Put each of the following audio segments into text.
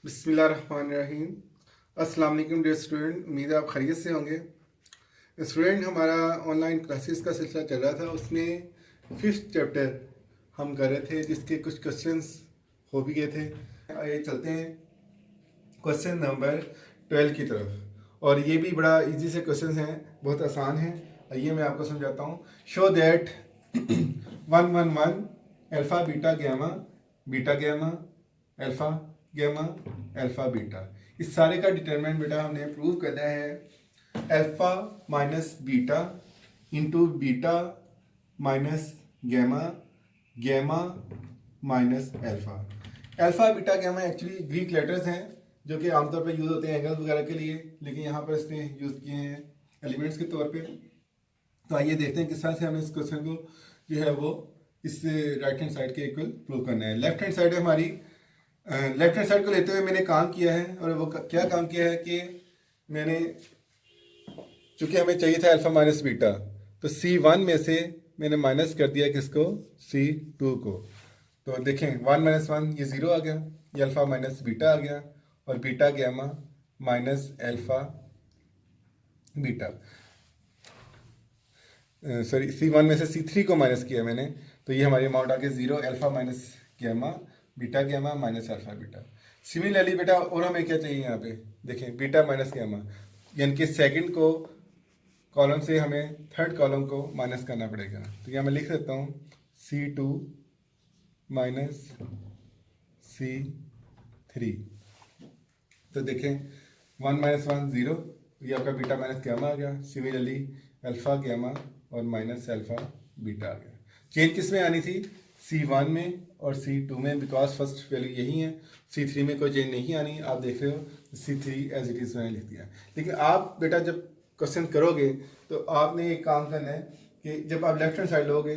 बिस्मिल्लाहिर्रहमानिर्रहीम। अस्सलाम वालेकुम डियर स्टूडेंट, उम्मीद है आप खैरियत से होंगे। स्टूडेंट, हमारा ऑनलाइन क्लासेस का सिलसिला चल रहा था, उसमें 5th चैप्टर हम कर रहे थे जिसके कुछ क्वेश्चंस हो भी गए थे। आइए चलते हैं क्वेश्चन नंबर 12 की तरफ। और ये भी बड़ा इजी से क्वेश्चन हैं, बहुत आसान है। आइए मैं आपको समझाता हूँ। Show that 111 alpha beta gamma beta gamma alpha gamma alpha beta, इस सारे का डिटरमिनेंट बेटा हमने प्रूव करना है alpha minus beta into beta minus gamma gamma minus alpha. Alpha beta gamma actually Greek letters हैं जो कि आमतौर पर यूज़ होते हैं एंगल्स वगैरह के लिए, लेकिन यहाँ पर इसने यूज़ किए हैं एलिमेंट्स के तौर पे। तो आइए देखते हैं किस तरह से हमें इस क्वेश्चन को जो है वो इस राइट हैंड साइड के इक्वल प्रूव करना है। लेफ्ट हैंड साइड है हमारी, लेफ्ट हैंड साइड को लेते हुए मैंने काम किया है, और वो क्या काम किया है कि मैंने, चूंकि हमें चाहिए था अल्फ़ा माइनस बीटा, तो C1 में से मैंने माइनस कर दिया किसको, C2 को। तो देखें 1 माइनस 1 ये 0 आ गया, ये अल्फ़ा माइनस बीटा आ गया, और beta gamma minus alpha beta, sorry C1 में से C3 को माइनस किया मैंने, तो ये हमारी अमाउंट आ गया 0 alpha minus gamma beta gamma minus alpha beta. Similarly बेटा और हमें क्या चाहिए यहाँ पे, देखें बीटा माइनस गैमा, यानी कि सेकंड को कॉलम से हमें थर्ड कॉलम को माइनस करना पड़ेगा। तो यहाँ मैं लिख देता हूँ C2 माइनस C3। तो देखें 1 माइनस 1 0, ये आपका बीटा माइनस गैमा आ गया। सिमिलरली अल्फ़ा गैमा और माइनस अल्फ़ा बीटा आ गया। चेंज किस में आनी थी, C1 में और C2 में, बिकॉज फर्स्ट वैल्यू यही है। C3 में कोई चेंज नहीं आनी, आप देख रहे हो C3 एज इट इज़ मैंने लिख दिया। लेकिन आप बेटा जब क्वेश्चन करोगे तो आपने एक काम करना है कि जब आप लेफ्ट हैंड साइड लोगे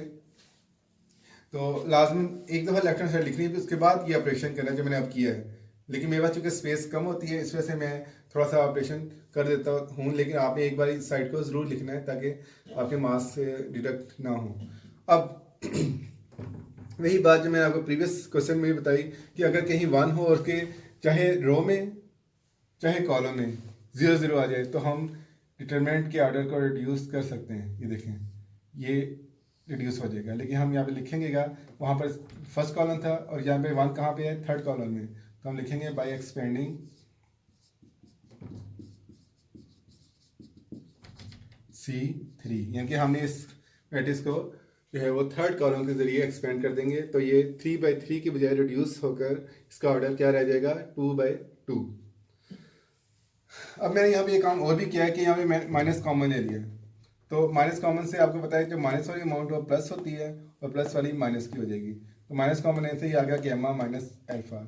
तो लाजमी एक दफ़ा लेफ्ट हैंड साइड लिखनी है, उसके बाद ये ऑपरेशन करना है जो मैंने अब किया है। लेकिन मेरे पास चूँकि स्पेस कम होती है, इस वजह से मैं थोड़ा सा ऑपरेशन कर देता हूँ, लेकिन आपने एक बार इस साइड को ज़रूर लिखना है ताकि आपके मार्क्स से डिडक्ट ना हो। अब वही बात जो मैंने आपको प्रीवियस क्वेश्चन में भी बताई कि अगर कहीं 1 हो और उसके चाहे रो में चाहे कॉलम में 0 0 आ जाए, तो हम डिटरमिनेंट के ऑर्डर को रिड्यूस कर सकते हैं। ये देखें, ये रिड्यूस हो जाएगा, लेकिन हम यहाँ पे लिखेंगे क्या, वहाँ पर फर्स्ट कॉलम था और यहाँ पे 1 कहाँ पे है, थर्ड कॉलम में। तो हम लिखेंगे बाय एक्सपेंडिंग C3, यानी कि हमने इस मैट्रिक्स को जो है वो थर्ड कॉलम के जरिए एक्सपेंड कर देंगे। तो ये 3/3 की बजाय रिड्यूस होकर इसका ऑर्डर क्या रह जाएगा, 2/2। अब मैंने यहाँ पे ये काम और भी किया है कि यहाँ पे माइनस कॉमन ले लिया। तो माइनस कॉमन से आपको पता है जो माइनस वाली अमाउंट वो प्लस होती है और प्लस वाली माइनस की हो जाएगी। तो माइनस कॉमन ऐसे ही आ गया गैमा माइनस अल्फ़ा।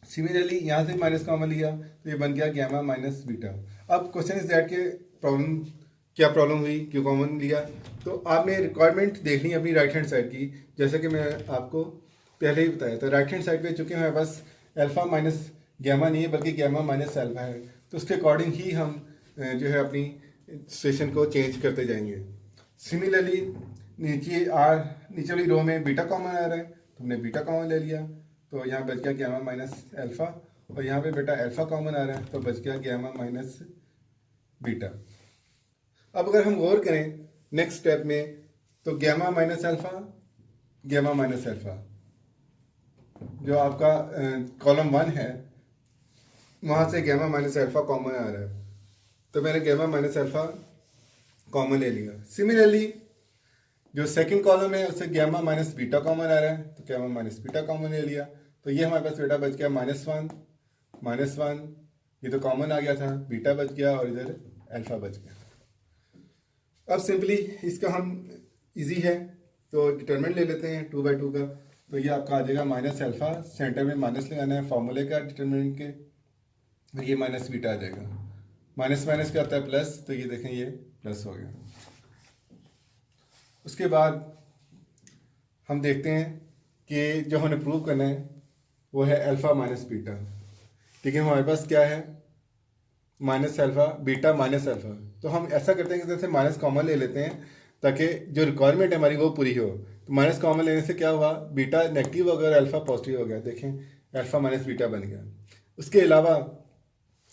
सिमिलरली यहाँ से माइनस कॉमन लिया तो ये बन गया गैमा माइनस बीटा। अब क्वेश्चन इज दैट के प्रॉब्लम क्या प्रॉब्लम हुई, क्यों कॉमन लिया। तो आपने रिक्वायरमेंट देखनी है अपनी राइट हैंड साइड की, जैसे कि मैं आपको पहले ही बताया था। राइट हैंड साइड पे चूँकि हमारे पास अल्फ़ा माइनस गैमा नहीं है बल्कि गैमा माइनस अल्फ़ा है, तो उसके अकॉर्डिंग ही हम जो है अपनी सिचुएशन को चेंज करते जाएंगे। सिमिलरली नीचे वाली रो में बीटा कॉमन आ रहा है तो हमने बीटा कॉमन ले लिया, तो यहाँ बच गया गैमा माइनस अल्फ़ा, और यहाँ पे बेटा अल्फ़ा कॉमन आ रहा है तो बच गया गैमा माइनस बीटा। अब अगर हम गौर करें नेक्स्ट स्टेप में, तो gamma minus alpha gamma minus alpha जो आपका कॉलम 1 है वहाँ से गैमा माइनस अल्फ़ा कॉमन आ रहा है, तो मैंने गैमा माइनस अल्फ़ा कॉमन ले लिया। सिमिलरली जो सेकंड कॉलम है उससे गैमा माइनस बीटा कॉमन आ रहा है, तो गैमा माइनस बीटा कॉमन ले लिया। तो ये हमारे पास बेटा बच गया -1, ये तो कॉमन आ गया था, बीटा बच गया और इधर अल्फ़ा बच गया। अब सिंपली इसका हम इजी है तो डिटरमिनेंट ले लेते हैं 2/2 का। तो ये आपका आ जाएगा माइनस अल्फ़ा, सेंटर में माइनस लगाना है फॉर्मूले का डिटरमिनेंट के, और ये माइनस बीटा आ जाएगा। माइनस माइनस क्या होता है प्लस, तो ये देखें ये प्लस हो गया। उसके बाद हम देखते हैं कि जो हमें प्रूव करना है वो है अल्फ़ा माइनस बीटा। लेकिन हमारे पास क्या है, minus alpha beta minus alpha. तो हम ऐसा करते हैं कि जैसे माइनस कॉमन ले लेते हैं ताकि जो रिक्वायरमेंट है हमारी वो पूरी हो। तो माइनस कॉमन लेने से क्या हुआ, बीटा नेगेटिव हो गया और अल्फ़ा पॉजिटिव हो गया। देखें अल्फ़ा माइनस बीटा बन गया। उसके अलावा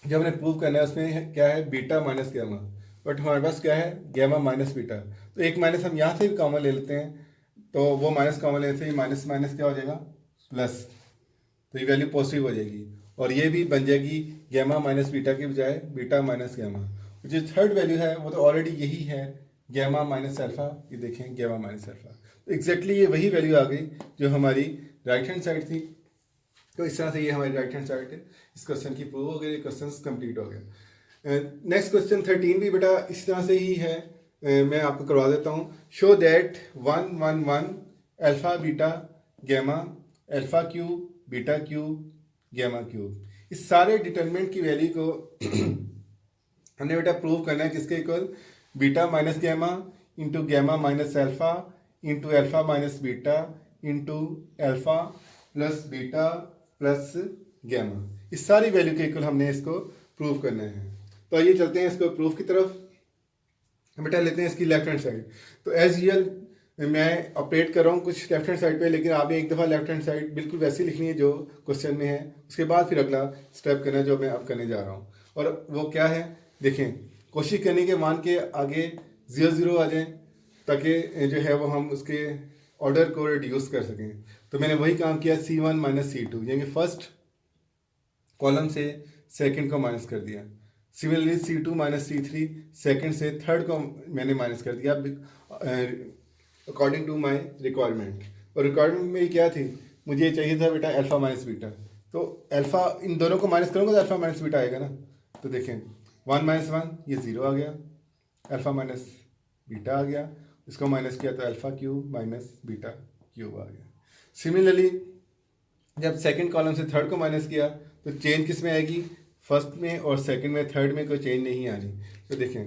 जब हमने प्रूव करना है उसमें क्या है बीटा माइनस गैमा, बट हमारे पास क्या है गैमा माइनस बीटा। तो एक माइनस हम यहाँ से भी कॉमन ले लेते हैं, तो वो माइनस कॉमन लेने से ही माइनस माइनस क्या हो जाएगा प्लस, तो ये वैल्यू पॉजिटिव हो जाएगी और ये भी बन जाएगी गैमा माइनस बीटा की बजाय बीटा माइनस गैमा। जो थर्ड वैल्यू है वो तो ऑलरेडी यही है गैमा माइनस अल्फा, ये देखें गैमा माइनस अल्फा, तो एग्जैक्टली ये वही वैल्यू आ गई जो हमारी राइट हैंड साइड थी। तो इस तरह से ये हमारी राइट हैंड साइड है, इस क्वेश्चन की प्रूव हो गई, क्वेश्चन कंप्लीट हो गया। नेक्स्ट क्वेश्चन 13 भी बेटा इस तरह से ही है, मैं आपको करवा देता हूँ। Show that 1 1 1 alpha beta gamma alpha cube beta cube gamma cube, इस सारे डिटर्मिनेंट की वैल्यू को हमने बेटा प्रूव करना है किसके equal, beta minus gamma into gamma minus alpha into alpha minus beta into alpha plus beta plus gamma, इस सारी वैल्यू के इक्वल हमने इसको प्रूव करना है। तो आइए चलते हैं इसको प्रूफ की तरफ। बेटा लेते हैं इसकी लेफ्ट हैंड साइड। तो एज यूजुअल मैं ऑपरेट कर रहा हूँ कुछ लेफ्ट हैंड साइड पे, लेकिन आपने एक दफ़ा लेफ्ट हैंड साइड बिल्कुल वैसी लिखनी है जो क्वेश्चन में है, उसके बाद फिर अगला स्टेप करना है जो मैं अब करने जा रहा हूँ। और वो क्या है देखें, कोशिश करने के मान के आगे 0 0 आ जाए ताकि जो है वो हम उसके ऑर्डर को रिड्यूस कर सकें। तो मैंने वही काम किया C1 माइनस C2, यानी फर्स्ट कॉलम से सेकंड को माइनस कर दिया। Similarly C2 minus C3 second से थर्ड को मैंने माइनस कर दिया अकॉर्डिंग टू माय रिक्वायरमेंट। और रिक्वायरमेंट मेरी क्या थी, मुझे चाहिए था बेटा अल्फा माइनस बीटा, तो अल्फा इन दोनों को माइनस करूँगा तो अल्फा माइनस बीटा आएगा ना। तो देखें 1 माइनस 1 ये 0 आ गया, अल्फा माइनस बीटा आ गया, इसको माइनस किया तो alpha cube minus beta cube आ गया। सिमिलरली जब सेकंड कॉलम से थर्ड को माइनस किया तो चेंज किस में आएगी, फर्स्ट में और सेकंड में, थर्ड में कोई चेंज नहीं आ रही। तो देखें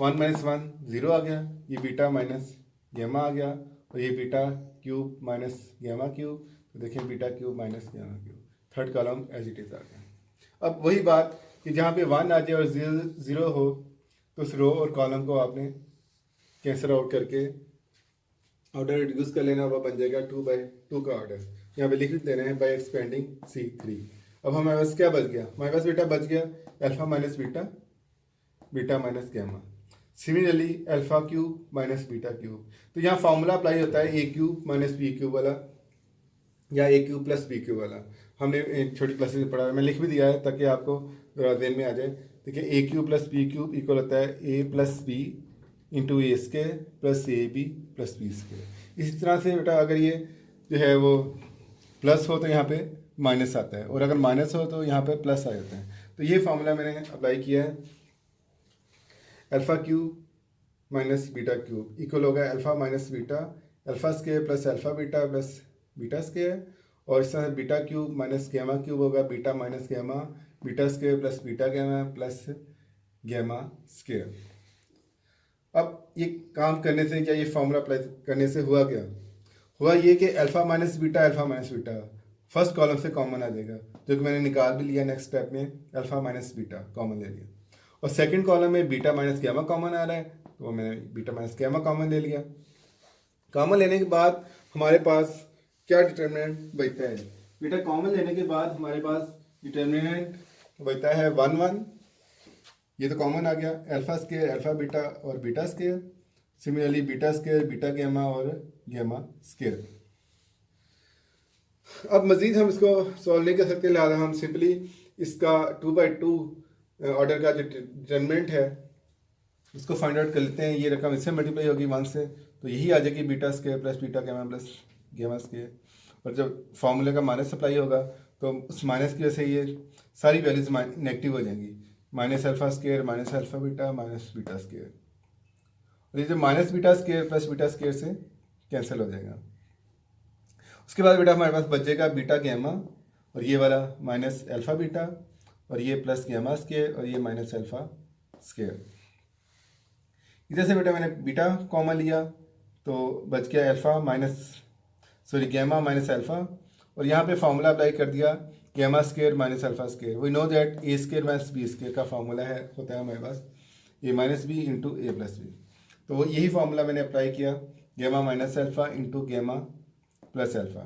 1 माइनस 1 0 आ गया, ये बीटा माइनस गैमा आ गया और ये beta cube minus gamma cube, तो देखें beta cube minus gamma cube, third column as it is आ गया। अब वही बात कि जहाँ पे 1 आ जाए और 0 हो तो उस रो और कॉलम को आपने कैंसल आउट करके ऑर्डर रिड्यूस कर लेना, वह बन जाएगा 2/2 का ऑर्डर। यहाँ पे लिख देना है बाय एक्सपेंडिंग C3। अब हमारे पास क्या बच गया, हमारे पास बेटा बच गया alpha minus beta beta minus gamma, similarly alpha cube minus beta cube. तो यहाँ फॉर्मूला अप्लाई होता है A cube minus B cube वाला या A cube plus B cube वाला, हमने एक छोटी क्लासेस में पढ़ा है, मैं लिख भी दिया है ताकि आपको ध्यान में आ जाए। देखिए A cube plus B cube equal होता है A plus B into A square plus A B plus B square. इसी तरह से बेटा अगर ये जो है वो प्लस हो तो यहाँ पे माइनस आता है, और अगर माइनस हो तो यहाँ पे प्लस आ जाता है। तो ये फार्मूला मैंने अप्लाई किया है, alpha cube minus beta cube equal होगा alpha minus beta alpha square plus alpha beta plus beta square, और इस तरह beta cube minus gamma cube होगा beta minus gamma beta square plus beta gamma plus gamma square. अब ये काम करने से क्या, ये फॉर्मूला अप्लाई करने से हुआ क्या, हुआ ये कि alpha minus beta first column से कॉमन आ जाएगा, जो कि मैंने निकाल भी लिया। नेक्स्ट स्टेप में अल्फा माइनस बीटा कॉमन ले लिया, और सेकंड कॉलम में बीटा माइनस गैमा कॉमन आ रहा है तो मैंने बीटा माइनस गैमा कॉमन ले लिया। कॉमन लेने के बाद हमारे पास क्या डिटर्मिनेंट बचता है, बीटा कॉमन लेने के बाद हमारे पास डिटर्मिनेंट बचता है 1 1, ये तो कॉमन आ गया, अल्फा स्केयर अल्फा बीटा और beta square, similarly beta square beta gamma और गैमा स्केयर। अब मज़ीद हम इसको सॉल्व नहीं कर सकते, लिहाजा हम सिंपली इसका 2/2 ऑर्डर का जो डिटर्मिनेंट है इसको फाइंड आउट कर लेते हैं। ये रकम इससे मल्टीप्लाई होगी 1 से, तो यही आ जाएगी beta square plus beta gamma plus gamma square, और जब फार्मूले का माइनस सप्लाई होगा तो उस माइनस की वजह से ये सारी वैल्यूज नेगेटिव हो जाएंगी, minus alpha square minus alpha beta minus beta square, और ये जो minus beta square plus beta square से कैंसिल हो जाएगा। उसके बाद बेटा हमारे पास बचेगा बीटा गैमा, और ये वाला माइनस अल्फा बीटा, और ये प्लस गैमा स्केयर, और ये माइनस अल्फा स्केयर। इधर से बेटा मैंने बीटा कॉमन लिया तो बच गया गैमा माइनस अल्फा, और यहाँ पे फार्मूला अप्लाई कर दिया gamma square minus alpha square. We know that A square minus B square का फार्मूला होता है हमारे पास A minus B into A plus B, तो यही फार्मूला मैंने अप्लाई किया gamma minus alpha into gamma plus alpha.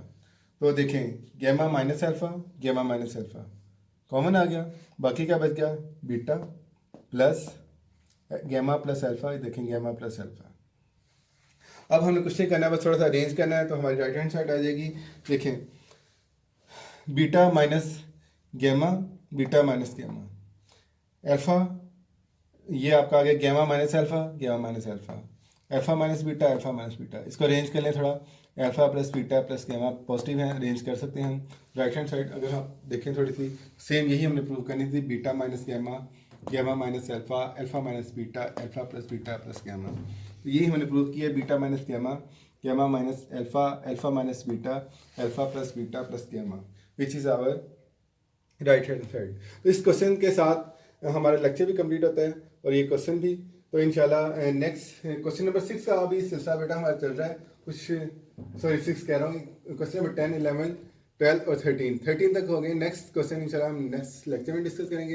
तो देखें गैमा माइनस अल्फा कॉमन आ गया, बाकी क्या बच गया, beta plus gamma plus alpha, देखें गैमा प्लस अल्फा। अब हमें कुछ नहीं करना है, बस थोड़ा सा अरेंज करना है, तो हमारी राइट हैंड साइड आ जाएगी। देखें beta minus gamma, beta minus gamma, alpha ये आपका आ गया gamma minus alpha, gamma minus alpha, alpha minus beta, alpha minus beta. इसको अरेंज कर लें थोड़ा, alpha plus beta plus gamma positive है, अरेंज कर सकते हैं हम। राइट हैंड साइड अगर हम देखें थोड़ी सी सेम यही हमने प्रूव करनी थी, beta minus gamma, gamma minus alpha, alpha minus beta, alpha plus beta plus gamma. तो यही हमने प्रूव किया, beta minus gamma, gamma minus alpha, alpha minus beta, alpha plus beta plus gamma, which is our right hand side. तो इस question के साथ हमारा lecture भी कंप्लीट होता है और ये क्वेश्चन भी। तो इंशाल्लाह नेक्स्ट क्वेश्चन नंबर 6 का अभी सिलसिला बेटा हमारा चल रहा है, कुछ सॉरी 6 कह रहा हूँ, क्वेश्चन नंबर 10, 11, 12 और 13 तक हो गए। नेक्स्ट क्वेश्चन इंशाल्लाह हम नेक्स्ट लेक्चर में डिस्कस करेंगे।